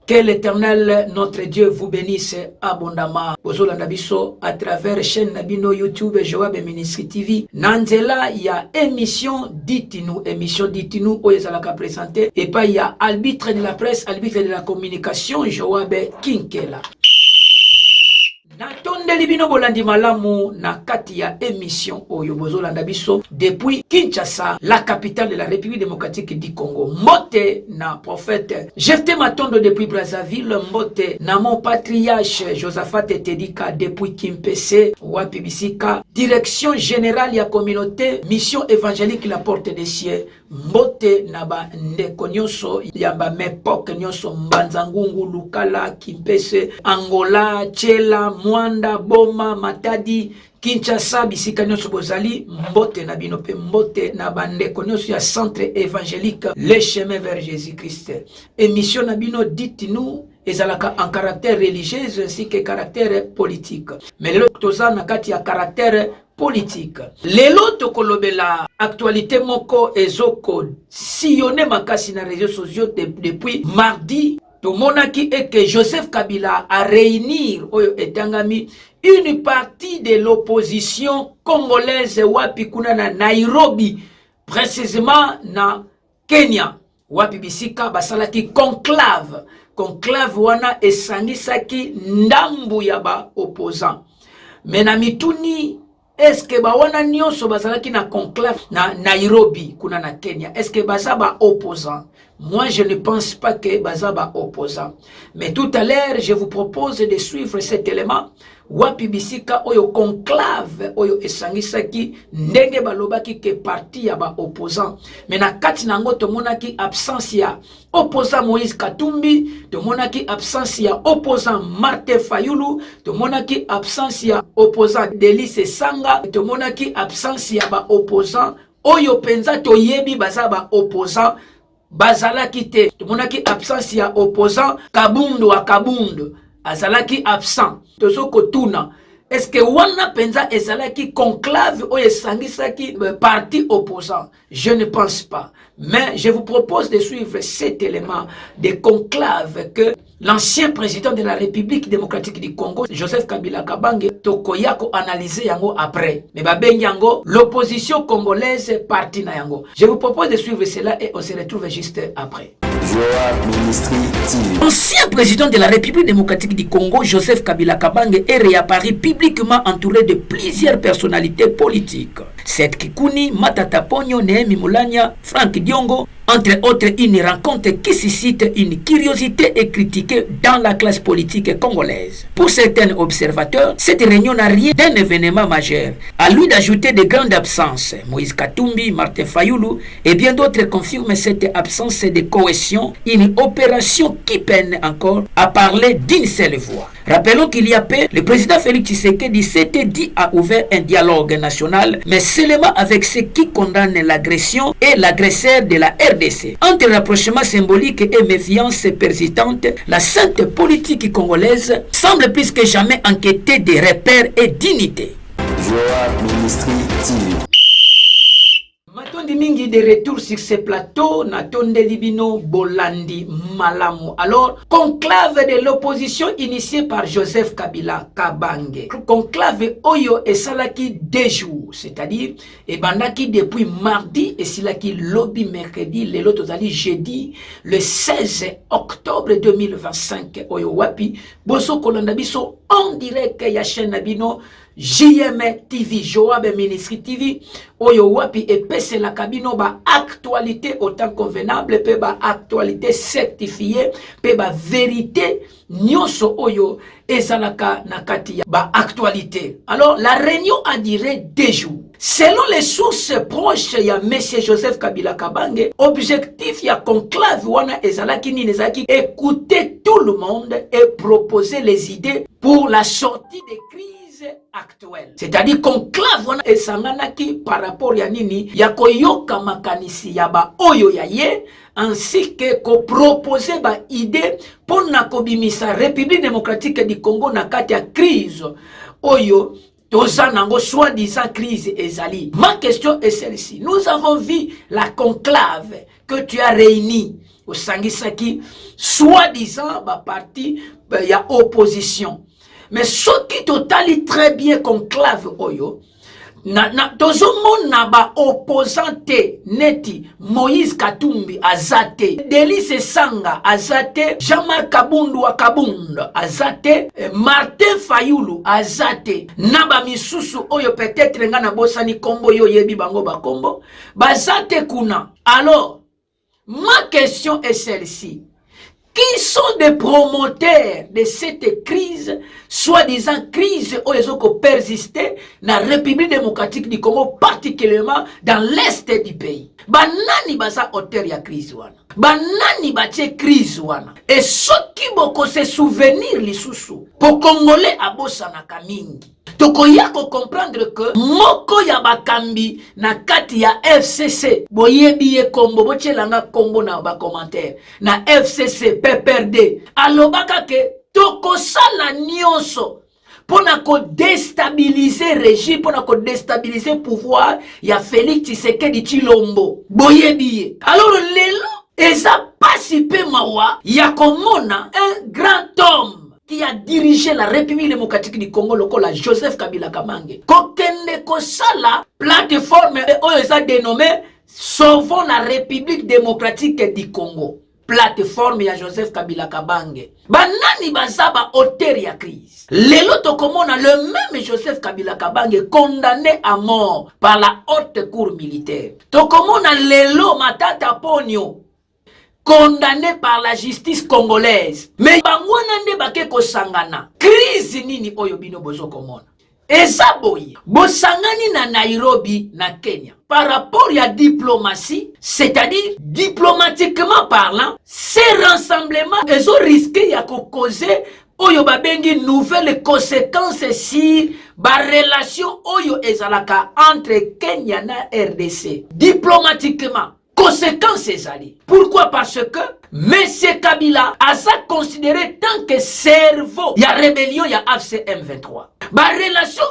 Que l'Éternel, notre Dieu, vous bénisse abondamment. Bozolanda biso à travers chaîne Nabino YouTube Joab Ministry TV. Nanzela, il y a émission Dites-nous, Oyezalaka présenté. Et pas il y a arbitre de la presse, arbitre de la communication, Joab Kinkela. Natonde libino bolandi malamu na kati ya émission oyo bozolanda biso depuis Kinshasa, la capitale de la République démocratique du Congo. Mbote na prophète Jephté Matondo depuis Brazzaville, mbote na mon patriarche Josaphat Tedika depuis Kimpese, wapi bisika, direction générale ya communauté, mission évangélique la porte des cieux. Mbote na ba ndeko nyonso ya ba mepok nyonso Mbanzangungu, Lukala, Kimpese, Angola, Chela, Mwanda, Boma, Matadi, Kinshasa, bisika nyonso bozali, mbote na bino pe mbote na ba ndeko nyonso ya centre évangélique Le Chemin vers Jésus-Christ. Émission na bino Dites-nous ezalaka en caractère religieux ainsi que caractère politique. Mais lelo toza na kati ya caractère politique. Lelo tokolobela actualité moko ezoko sillonné makasi na réseaux sociaux depuis mardi. Tomonaki et que Joseph Kabila a réunir oyo etangami une partie de l'opposition congolaise wapi kuna na Nairobi, précisément na Kenya. Wapi bisika basalaki conclave wana esangisaki ndambu ya ba opposant. Mena mituni est-ce que ba wana nyonso basalaki na conclave na Nairobi kuna na Kenya, est-ce que bazaba opposant? Moi je ne pense pas que bazaba opposant. Mais tout à l'heure je vous propose de suivre cet élément. Wapi bisika oyo conclave oyo esangisaki ndenge balobaki ke parti ya ba opposant. Mais na kati nango tomonaki absence ya opposant Moïse Katumbi, tomonaki absence ya opposant Martin Fayulu, tomonaki absence ya opposant Delice Sanga, tomonaki absence ya ba opposant oyo penza toyebi baza ba opposant bazalaki te. Tomonaki absence ya opposant Kabundu wa Kabundu azalaki absent. Tozoko tuna, est-ce que wana penza ezalaki conclave ou esangisaki parti opposant? Je ne pense pas. Mais je vous propose de suivre cet élément de conclave que l'ancien président de la République démocratique du Congo, Joseph Kabila Kabange, tokoyako analyser yango après. Mais babengi yango l'opposition congolaise parti na yango. Je vous propose de suivre cela et on se retrouve juste après. Ancien président de la République démocratique du Congo, Joseph Kabila Kabange, est réapparu publiquement entouré de plusieurs personnalités politiques. Seth Kikuni, Matata Ponyo, Nehemi Moulania, Frank Diongo, entre autres, une rencontre qui suscite une curiosité et critiquée dans la classe politique congolaise. Pour certains observateurs, cette réunion n'a rien d'un événement majeur. À lui d'ajouter de grandes absences. Moïse Katumbi, Martin Fayulu et bien d'autres confirment cette absence de cohésion, une opération qui peine encore à parler d'une seule voix. Rappelons qu'il y a peu, le président Félix Tshisekedi s'était dit a ouvert un dialogue national, mais seulement avec ceux qui condamnent l'agression et l'agresseur de la RDC. Entre rapprochement symbolique et méfiance persistante, la sainte politique congolaise semble plus que jamais enquêter des repères et dignité. Matondi mingi de retour sur ce plateau, natonde libino bolandi malamu. Alors, conclave de l'opposition initié par Joseph Kabila Kabange. Conclave oyo esalaki 2 jours, c'est-à-dire ebandaki depuis mardi et silaki lobby mercredi, lelo tozali jeudi, le 16 octobre 2025 oyo wapi boso kolanda biso en direct ya chaîne nabino JM TV, Joab Ministry TV, oyo wapi epese la kabino ba actualité autant convenable, pe ba actualité certifiée, pe ba vérité, nyonso oyo ezalaka nakati ya ba actualité. Alors, la réunion a duré 2 jours. Selon les sources proches ya Monsieur Joseph Kabila Kabange, objectif ya conclave wana ezalaki ni ezalaki écouter tout le monde et proposer les idées pour la sortie des crises actuelle. C'est-à-dire conclave wana esanganaki par rapport ya nini ya koyoka makanisi ya ba oyo ya ye ainsi que ko proposer ba idée pour na kobimisa République démocratique du Congo na kati ya crise oyo toza nango soi-disant crise ezali. Ma question est celle-ci. Nous avons vu la conclave que tu as réunie osangisaki soi-disant ba parti ya opposition. Mais ce qui totali très bien conclave oyo tozomona ba opposante neti Moïse Katumbi azate, Delice Sanga azate, Jean-Marc Kabundu wa Kabunda azate, Martin Fayulu azate, naba misusu oyo peut-être nga na bosani kombo yo yebi bango ba kombo bazate kuna. Alors ma question est celle-ci: qui sont des promoteurs de cette crise, soi-disant crise où ils ont persisté dans la République démocratique du Congo, particulièrement dans l'est du pays? Banani baza auteur ya crise wana, banani bache crise wana, et ceux qui boko se souvenir lisusu pour Congolais abosa na kamingi. Tokoya ko comprendre que moko ya bakambi na kati ya FCC boyebi ye kombo bochelanga kombo na ba commentaire na FCC PPRD alobaka ke tokosala nyonso pona ko déstabiliser régime, pona ko déstabiliser pouvoir ya Félix Tshisekedi Tshilombo boyebi ye. Alors lelo eza pasipe mawa ya komona un grand homme qui a dirigé la République démocratique du Congo, lokola Joseph Kabila Kabange, kokende kosala plateforme oyo eza dénommé Sauvons la République démocratique du Congo. Plateforme ya Joseph Kabila Kabange. Banani bazaba auteur ya crise. Lelo tokomona le même Joseph Kabila Kabange condamné à mort par la haute cour militaire. Tokomona lelo Matata Ponyo condamné par la justice congolaise. Mais bangwana nde bake kosangana. Crise nini oyo bino bozo komona? Eza boye bosangani na Nairobi na Kenya. Par rapport à la diplomatie, c'est-à-dire diplomatiquement parlant, ces rassemblements ils ont risqué ya causer oyo babengi nouvelles conséquences si ba relation oyo ezalaka entre Kenya na RDC. Diplomatiquement conséquences ezali. Pourquoi? Parce que M. Kabila a ça considéré tant que cerveau. Il y a rébellion, il y a AFC M23. La relation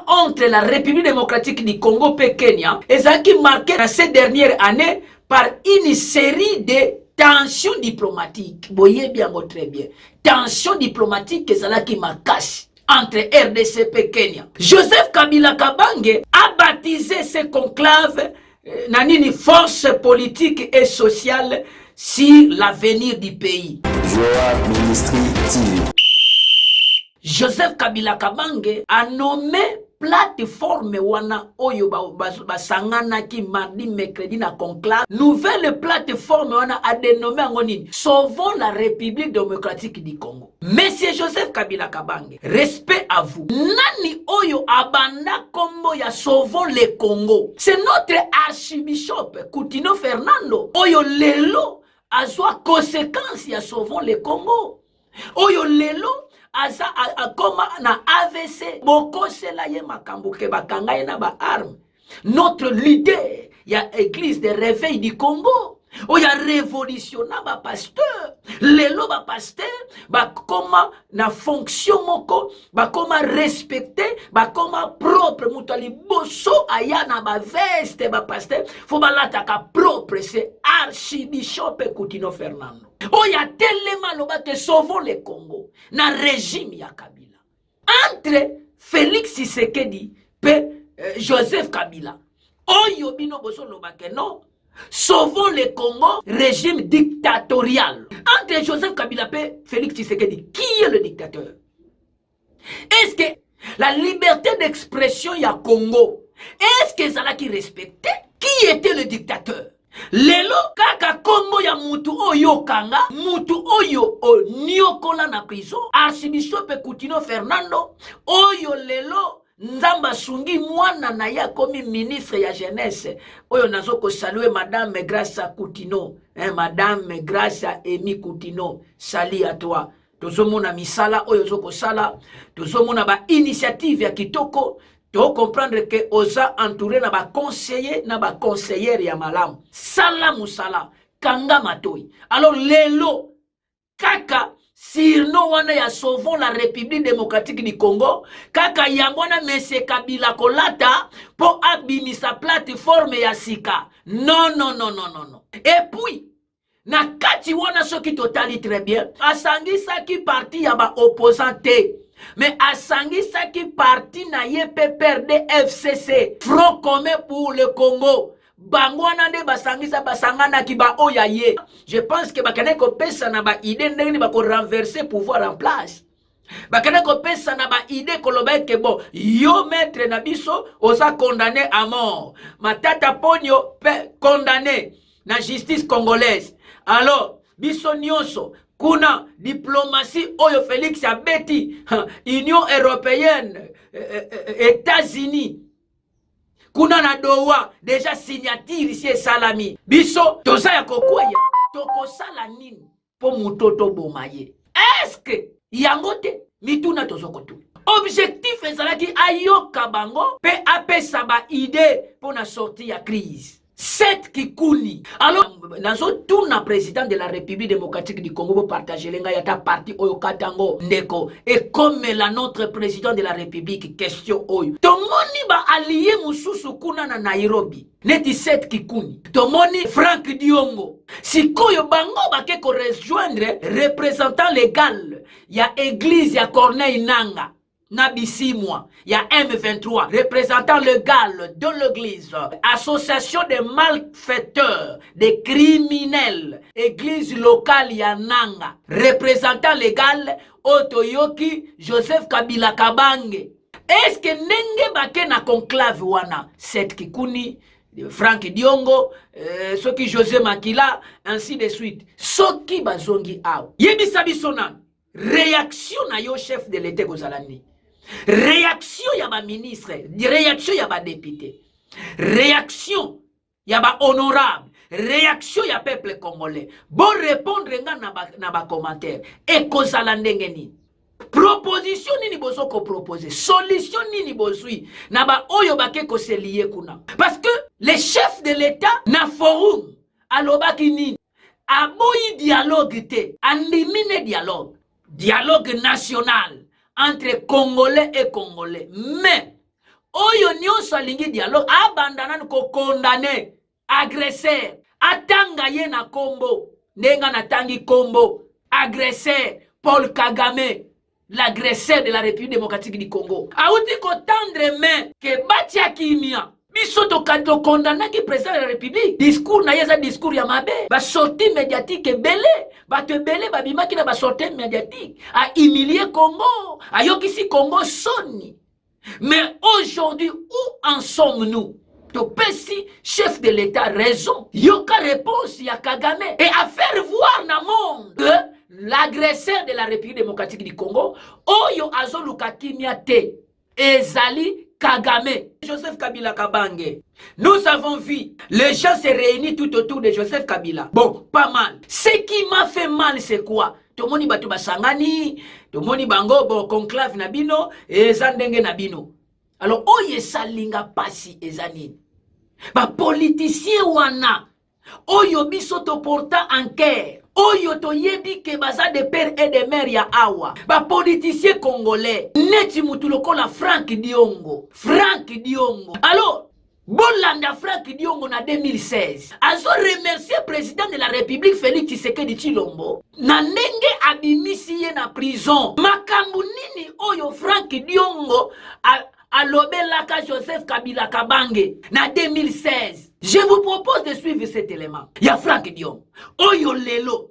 entre la République démocratique du Congo et Kenya est qui marquée dans ces dernières années par une série de tensions diplomatiques. Vous voyez bien, très bien. Tensions diplomatiques qui marquent entre RDC et Kenya. Joseph Kabila Kabange a baptisé ce conclave nanini force politique et sociale sur l'avenir du pays. Joseph Kabila Kabange a nommé plateforme wana oyo basangana ki mardi mercredi na conclave. Nouvelle plateforme wana a dénommé angonini Sauvons la République démocratique du Congo. Monsieur Joseph Kabila Kabange, respect à vous. Nani oyo abanda kombo ya Sauvons le Congo? C'est notre archibishop Koutino Fernando oyo lelo azwa conséquence ya Sauvons le Congo. Oyo lelo aza akoma na AVC bokose la ye makambo ke bakanga na ba arme. Notre leader ya église de réveil du Congo oya révolutionna ba pasteur lelo ba pasteur bakoma na fonction moko bakoma respecter bakoma propre mutali boso aya na ba veste ba pasteur fo balata ka propre. C'est archibishop Koutino Fernando oya telema loba te Sauvons le Congo na régime ya Kabila entre Félix Tshisekedi pe Joseph Kabila oyo bino boso loba ke non Sauvons le Congo, régime dictatorial. Entre Joseph Kabila et Félix Tshisekedi, qui est le dictateur? Est-ce que la liberté d'expression y a Congo, est-ce que ça qui respectait? Qui était le dictateur? Lelo kaka kombo ya mutu oyo kanga, mutu oyo o niokola na prison, archibishop Koutino Fernando, oyo lelo Nzamba sungi mwana na ya komi ministre ya jeunesse oyo nazoko saluer madame Gracia Koutino, madame Gracia Emi Koutino, sali à toi. Tozomona misala oyo zoko sala, tozomona ba initiative ya kitoko, to comprendre que oza entouré na ba conseiller na ba conseillère ya malamu. Sala musala, kanga matoi. Alors lelo kaka sirno wana ya Sauvons la République démocratique du Congo, kaka yangwana Mese Kabila kolata po abimisa plateforme ya sika. Non, non, non, non, non, non. Et puis, na kati wana soki totali très bien asangisaki parti ya ba opposant te mais asangisaki parti na ye PPRD FCC Front commun pour le Congo bango wana nde basanganaki ba oya ye. Je pense que bakane kopesa na ba idée ndenge bako renverser pouvoir en place. Bakane kopesa na ba idée koloba ke bon yo maître na biso osa condamné à mort. Matata Ponyo condamné na justice congolaise. Alors biso nyonso kuna diplomatie oyo Félix abeti Union européenne États-Unis kuna na dowa déjà signature ici salami biso toza ya kokwaya tokosala nini po mutoto bomaye. Est-ce que yango te mituna tozokotu objectif ezalaki ayoka bango pe apesa ba idée pour na sortir ya crise cette kikuni. Alors nazo tourna président de la République démocratique du Congo pour partager lenga yata parti oyo katango ndeko et comme la notre président de la République question oyo tomoni ba allié mususu kuna na Nairobi neti cette kikuni tomoni Frank Diongo sikoyo bango bake ko rejoindre représentant légal ya église ya Corneille Nanga Nabisimwa, il y a M23, représentant légal de l'église, association de malfaiteurs, des criminels, église locale Yananga, représentant légal Otoyoki Joseph Kabila Kabange. Est-ce que nenge bake na conclave wana cette kikuni Frank Diongo, soki José Makila, ainsi de suite. Soki bazongi aw. Yebisa bisonan, réaction na yo chef de l'État kozalani. Réaction ya ba ministre, réaction ya ba député, réaction ya ba honorable, réaction ya peuple congolais. Bon répondre nga na ba commentaire. Et kozala ndenge nini? Proposition nini bozo ko proposer? Solution nini bozui? Na ba oyo bake ko se lié kuna. Parce que les chefs de l'État na forum alobaki nini? Aboyi dialogue te, andimine dialogue. Dialogue national entre Congolais et Congolais. Mais, oyo nyonso alingi dialogue, abandanan ko condamné, agresseur, atanga ye na kombo, nenga na tangi kombo, agresseur, Paul Kagame, l'agresseur de la République démocratique du Congo. Aouti ko tendre main, ke batia kimia, biso to condamné ki président de la République. Discours na yeza discours ya mabe. Ba sortie médiatique belé. Ba te belé ba bimaki na ba sortie médiatique. A humilier Congo. A yokisi Congo soni. Mais aujourd'hui, où en sommes-nous? To pesi chef de l'État raison. Yoka réponse ya Kagame. Et à faire voir na monde que l'agresseur de la République démocratique du Congo, oyo azoluka kimia te. Ezali Kagame, Joseph Kabila Kabange. Nous avons vu, les gens se réunissent tout autour de Joseph Kabila. Bon, pas mal. Ce qui m'a fait mal, c'est quoi? Tout le monde batu basangani, tout le monde bango, bon, conclave nabino, et zandenge nabino. Alors, oye salinga pasi ezanini. Ba politicien wana, oyo biso to porta en cœur. Oyo to yebi ke baza de père et de mère ya awa. Ba politicien congolais. Neti mutuloko la Frank Diongo. Frank Diongo. Alors, Bolanda Frank Diongo na 2016. Azo remercier président de la République Félix Tshisekedi Tshilombo. Na ndenge abimisi ye na prison. Makambu nini oyo Frank Diongo alobelaka Joseph Kabila Kabange na 2016. Je vous propose de suivre cet élément. Ya Frank Diongo. Oyo lelo.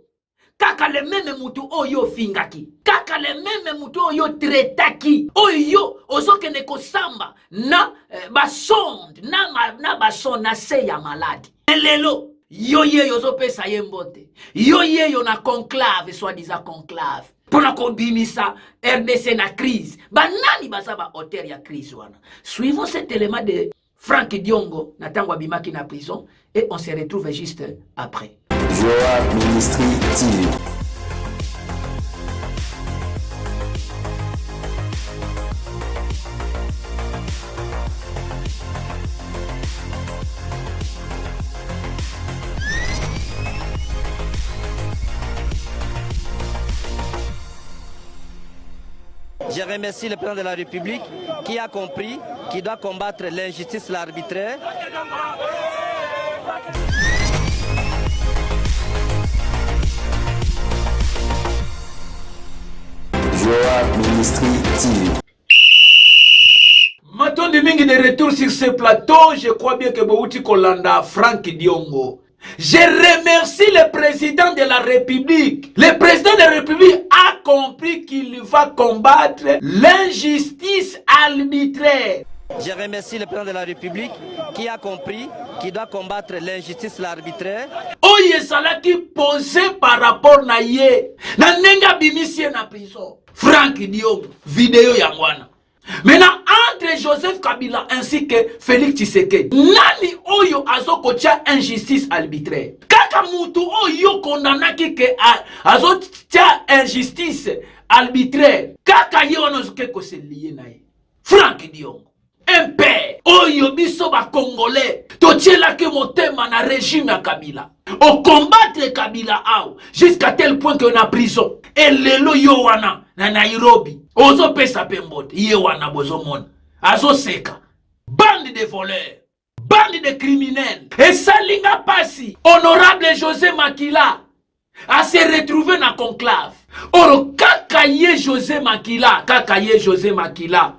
Kaka le meme mutu oyo fingaki. Kaka le meme mutu oyo tretaki. Oyo ozoke neko samba na basonde. Na basonde na se ya maladi. Lelo. Yo yeyo zo pesa yembote. Yo yeyo na conclave, soi-disant conclave. Pona kobimisa RDC na crise. Banani baza ba hauteur ya crise wana. Suivons cet élément de Frank Diongo, Natangwa Bimaki na prison, et on se retrouve juste après. Joa Ministry TV. Je remercie le président de la République qui a compris qu'il doit combattre l'injustice, l'arbitraire. Joa Ministry TV. Maintenant, de retour sur ce plateau, je crois bien que Bouti Kolanda, Franck Diongo. Je remercie le président de la République. Le président de la République a compris qu'il va combattre l'injustice arbitraire. Je remercie le président de la République qui a compris qu'il doit combattre l'injustice arbitraire. Oye salaki posé par rapport na ye. Na nenga bimisie na prison. Franck Diongo, vidéo ya mwana. Maintenant, entre Joseph Kabila ainsi que Félix Tshisekedi, nani oyo azoko tia injustice arbitraire? Kaka mutu oyo kondanaki ke azo tia injustice arbitraire. Kaka ye onozuke ko se lié na ye. Franck Diongo. Un père, oyo biso ba Congolais, totiela ke motema na régime ya Kabila. O combattre Kabila ao, jusqu'à tel point qu'on a prison. Et lelo yo wana na Nairobi. Ozo pesa pembote, ye wana bozo mona. Azo seka. Bande de voleurs, bande de criminels. Et salinga pasi, honorable José Makila, a se retrouver na conclave. Oro kakaye José Makila,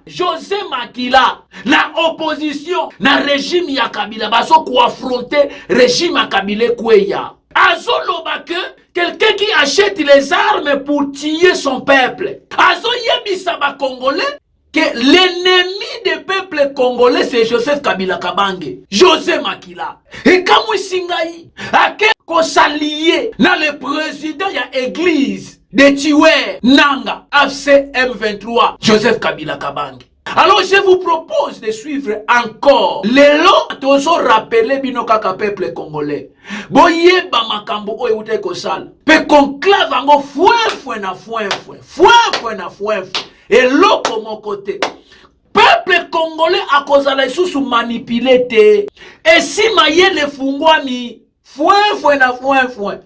José Makila, la opposition na régime ya Kabila, baso ko affronter régime ya Kabila kweya. Azo lobake, quelqu'un qui achète les armes pour tuer son peuple. Azo yebisa ba Congolais que l'ennemi du peuple congolais c'est Joseph Kabila Kabange, José Makila. Et comme singai, ake ko s'allier na le président ya église de tuer Nanga, AFC M23, Joseph Kabila Kabange. Alors je vous propose de suivre encore les lots tozo rappeler bino kaka peuple congolais. Boye ba makambo oyo ute ko sala. Pe conclave ango fouin na fouin. Et l'autre de mon côté. Peuple congolais a causé les sous manipulé te. Et si maye le fungwami fouin na fouin.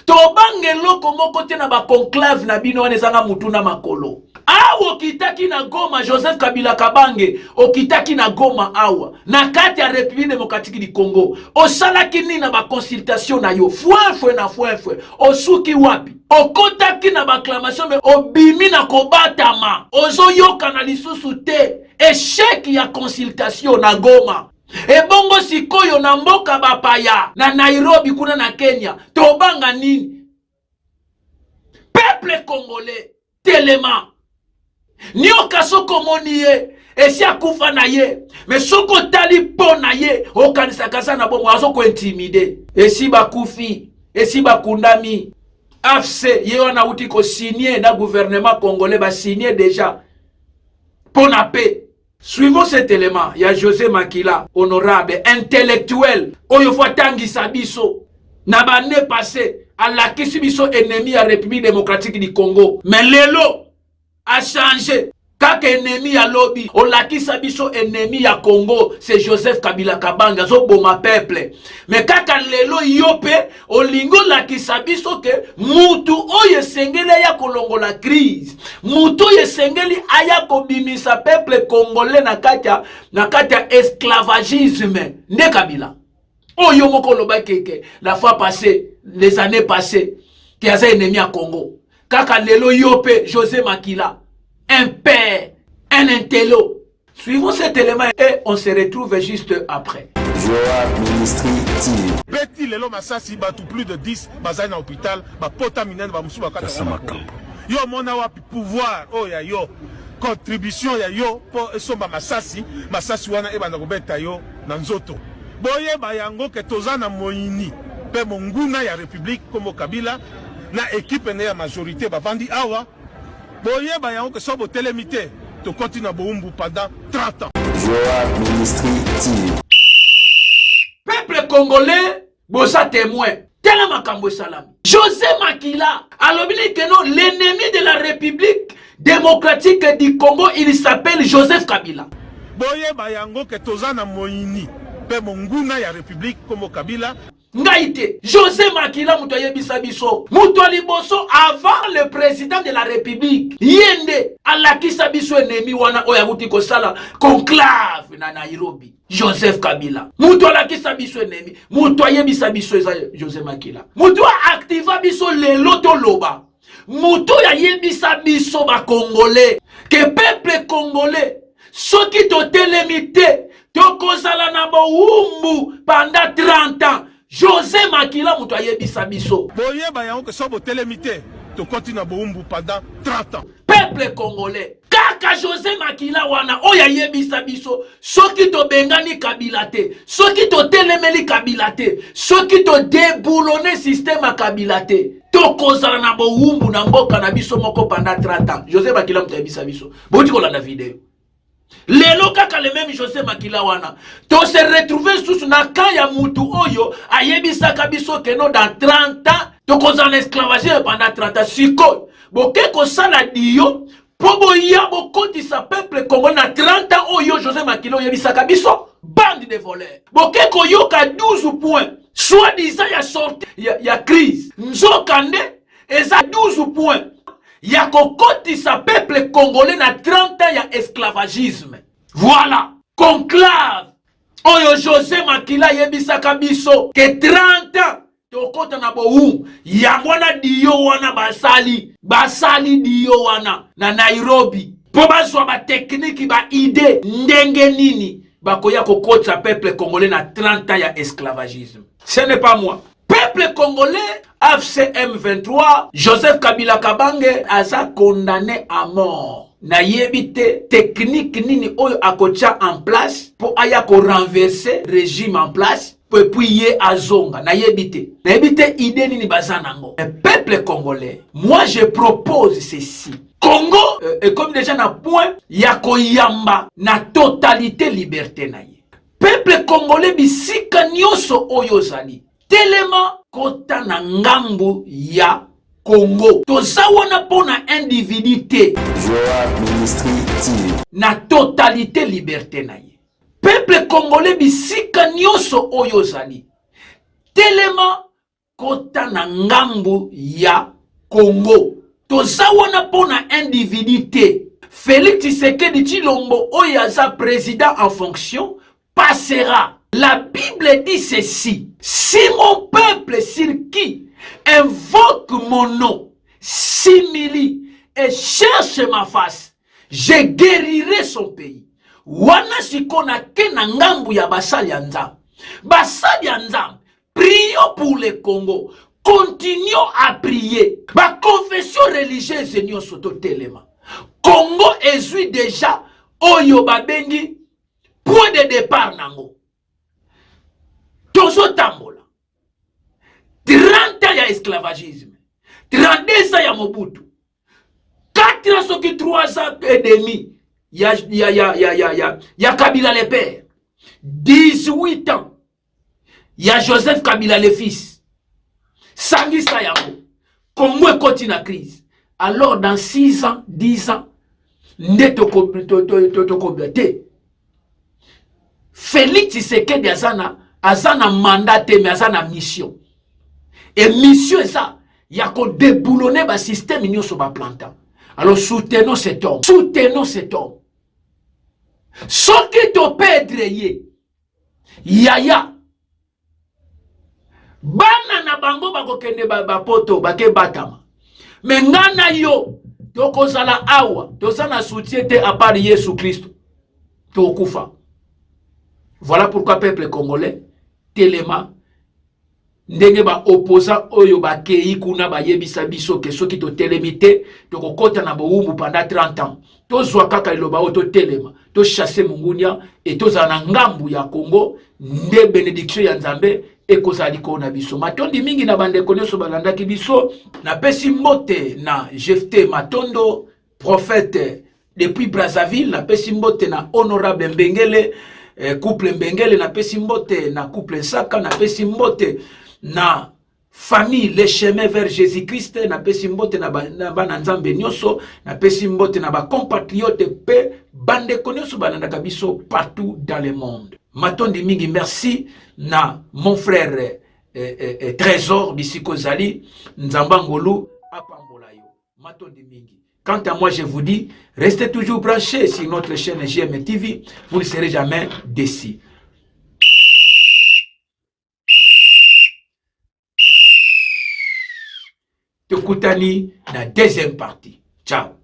Tobange loko mon côté na ba conclave na bino nezanga mutuna makolo. Awa okitaki na Goma Joseph Kabila Kabange, okitaki na Goma awa na kati ya République démocratique du Congo. Osalaki ni na ba consultation na yo fouin na fouin. Osuki wapi? Okotaki na ba acclamation me obimi na kobatama. Ozo yoka na lisusu te. Échec ya consultation na Goma. E bongo sikoyo na mboka bapaya na Nairobi kuna na Kenya. Tobanga nini? Peuple congolais telema. Nioka soko moni ye, esi akufa na ye, mais soko tali po na ye, okanisa kasa na bomo azoko intimide. Esi bakufi, esi bakundami. AFC ye wana uti ko signer na gouvernement congolais ba signer déjà pour la paix. Suivons cet élément, il y a José Makila, honorable, intellectuel, oyo fwa tangi sabiso, na ba ne passé, à la kisibiso ennemi à République démocratique du Congo. Mais lelo a changé. Kaka ennemi ya lobby, o lakisa biso ennemi ya Congo, c'est Joseph Kabila Kabanga, zo boma peuple. Mais kaka lelo yope, o lingo lakisa biso ke mutu oye sengeli ya kolongo la crise. Mutu oye sengeli aya kobimisa peuple congolais na kata esclavagisme. Nde Kabila. Oyo moko loba keke, la fois passée, les années passées, qui a ennemi à Congo. Kaka lelo yope, José Makila. Un père, un intello. Suivons cet élément et on se retrouve juste après. Joa Ministry TV. Betty lelo masasi batu plus de 10 bazai na hôpital ba pota minene ba musu bakata yo mona wapi pouvoir oh ya yo contribution ya yo po esomba masasi wana ebanda kobeta yo na nzoto boye ba yango ke tozana moyini pe monguna ya république comme Kabila na équipe ne ya majorité ba vandi awa boye ba yango ke sobo télémité to continue boumbu pendant 30 ans. Joa Ministry TV. Peuple congolais, bosa témoin. Tela makambo salam. José Makila, alobili que non, l'ennemi de la République démocratique du Congo, il s'appelle Joseph Kabila. Boye ba yango ke tozana moyini pe monguna ya république comme Kabila. Ngaïté, José Makila mutoye bisabiso. Mutuali boso avant le président de la République. Yende, alakisa biso ennemi wana oyaguti kosala conclave na Nairobi. Joseph Kabila. Mutuala kisa biso ennemi. Mutoye bisabiso José Makila. Mutua activa biso le loto loba. mutu ya yebisa biso ba congolais que peuple congolais soki totelemi te tokozala na bowumbu pendant 30 ans. José Makila mutu ayebisa biso boyeba yango ke so botelemi te tokoti na bowumbu pendant 30 ans. peuple congolais kaka José Makila wana oya yebisa biso soki to bengani Kabila te, soki to telemeli Kabila te, soki to déboulonner système a Kabila te, to kozala na bowumbu na mboka na biso moko pendant 30 ans. José Makila mutu ayebisa biso boti kolanda video lelo kaka le même José Makila wana to se retrouver sous na kan ya mutu oyo ayebisa kabiso keno dans 30 ans to kozala esclavagisme pendant 30 ans. Siko boke ko sala dio pobo ya bokoti sa peuple congolais na 30 ans oyo José Makila oyebisa kabiso bande de voleurs. Boke ko yoka 12 points soit disant ya sorte ya crise nzokande eza 12 points ya kokoti sa peuple congolais na 30 ans ya esclavagisme. Voilà conclave oyo José Makila yebisa kabiso ke 30 ans tokota na boum ya mwana diyo wana basali diyo wana na Nairobi po bazwa ba technique ba idée ndenge nini bakoya kokota peuple congolais na 30 ans ya esclavagisme. Ce n'est pas moi. Peuple congolais, AFCM 23, Joseph Kabila Kabange aza condamné à mort. Na yebite technique nini oyo akocha en place pour aya ko renverser régime en place pour puis ye azonga. Na yebite idée nini bazanango. Peuple congolais, moi je propose ceci. Congo est comme déjà na point ya koyamba na totalité liberté na ye. Peuple congolais bisika nyoso oyo zali. Telema kota na ngambu ya Congo. Toza wana pona individuité. Joa Ministry TV. Na totalité liberté na ye. Peuple congolais bisika nyoso oyo zali. Telema kota na ngambu ya Congo. Toza wana pona individuité. Félix Tshisekedi Tshilombo oyaza président en fonction passera. La Bible dit ceci: si mon peuple sur qui invoque mon nom s'humilie et cherche ma face, je guérirai son pays. Wana sikona kena ngambu ya basali ya nzambe. Basali ya nzambe, prions pour le Congo. Continuons à prier. Ma confession religieuse nyo soto telema. Congo ezui déjà oyo babengi point de départ nango. Tozo tambola 30 ans ya esclavagisme, 32 ans ya Mobutu, 4 ans soki 3 ans et demi ya Kabila le père, 18 ans ya Joseph Kabila le fils. Sangisa yango Congo ekoti na crise. Alors dans 6 ans, 10 ans nde tokobete Félix Tshisekedi azana mandat mais azana mission. Et mission ça, il y a qu'on déboulonner le système sur le plantant. Alors soutenons cet homme. Soutenons cet homme. Ce qui te pèdre yaya. Bana na bango bako kende bapoto bake batama. Mais ngana yo toko zala awa tozana soutien te à part Yesu Christ. Tokufa. Voilà pourquoi peuple congolais telema ndenge ba opposant oyo ba kei kuna ba yebisa biso ke soki to telemite to kokota na boumbu pendant 30 ans to zwa kaka iloba o to telema to chasser mungunya et to za na ngambu ya Congo nde bénédiction ya Nzambe ekozali ko na biso matondi mingi na bande konyoso balandaki biso na pesi mbote na Jefté Matondo prophète depuis Brazzaville na pesi mbote na honorable Mbengele couple Mbengele na pesi mbote na couple Saka na pesi mbote na famille les chemins vers Jésus-Christ na pesi mbote na bana nzambe nyoso na pesi mbote na ba compatriotes pe bande konyoso balandaka biso partout dans le monde. Matondi mingi merci na mon frère Trésor bisiko zali nzamba ngolu apambola yo matondi mingi. Quant à moi, je vous dis, restez toujours branchés sur notre chaîne GM TV. Vous ne serez jamais déçus. tokutani na deuxième partie. Ciao.